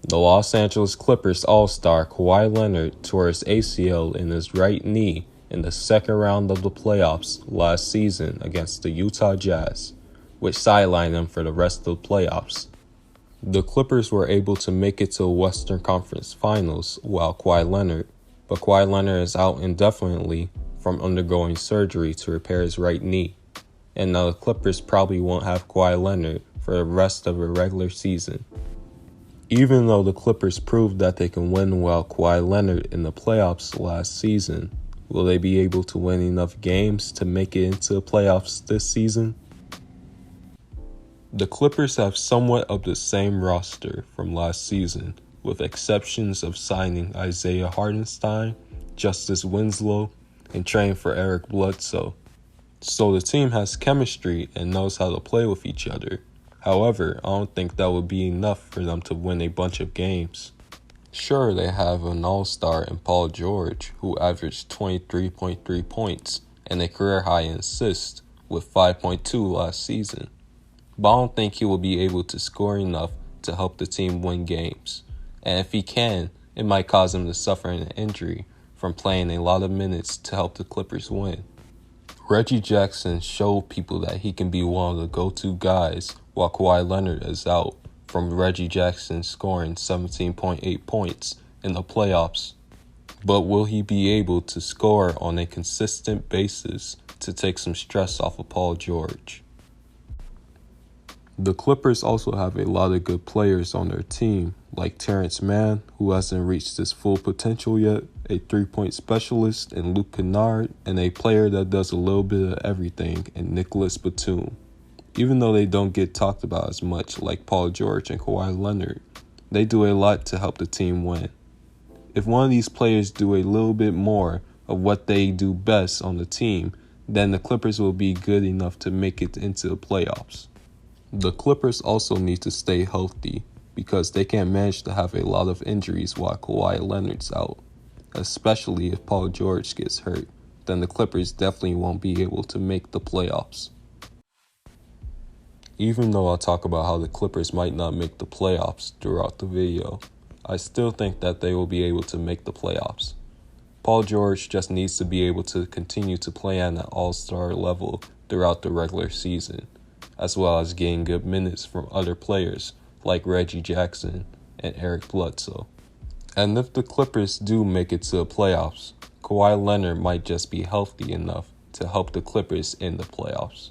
The Los Angeles Clippers All-Star Kawhi Leonard tore his ACL in his right knee in the second round of the playoffs last season against the Utah Jazz, which sidelined him for the rest of the playoffs. The Clippers were able to make it to the Western Conference Finals but Kawhi Leonard is out indefinitely from undergoing surgery to repair his right knee, and now the Clippers probably won't have Kawhi Leonard for the rest of the regular season. Even though the Clippers proved that they can win without Kawhi Leonard in the playoffs last season, will they be able to win enough games to make it into the playoffs this season? The Clippers have somewhat of the same roster from last season, with exceptions of signing Isaiah Hartenstein, Justice Winslow, and trading for Eric Bledsoe. So the team has chemistry and knows how to play with each other. However, I don't think that would be enough for them to win a bunch of games. Sure, they have an all-star in Paul George, who averaged 23.3 points and a career-high in assists with 5.2 last season. But I don't think he will be able to score enough to help the team win games. And if he can, it might cause him to suffer an injury from playing a lot of minutes to help the Clippers win. Reggie Jackson showed people that he can be one of the go-to guys while Kawhi Leonard is out, from Reggie Jackson scoring 17.8 points in the playoffs. But will he be able to score on a consistent basis to take some stress off of Paul George? The Clippers also have a lot of good players on their team, like Terrence Mann, who hasn't reached his full potential yet, a three-point specialist in Luke Kennard, and a player that does a little bit of everything in Nicholas Batum. Even though they don't get talked about as much like Paul George and Kawhi Leonard, they do a lot to help the team win. If one of these players do a little bit more of what they do best on the team, then the Clippers will be good enough to make it into the playoffs. The Clippers also need to stay healthy because they can't manage to have a lot of injuries while Kawhi Leonard's out. Especially if Paul George gets hurt, then the Clippers definitely won't be able to make the playoffs. Even though I talk about how the Clippers might not make the playoffs throughout the video, I still think that they will be able to make the playoffs. Paul George just needs to be able to continue to play at an all-star level throughout the regular season, as well as getting good minutes from other players like Reggie Jackson and Eric Bledsoe. And if the Clippers do make it to the playoffs, Kawhi Leonard might just be healthy enough to help the Clippers in the playoffs.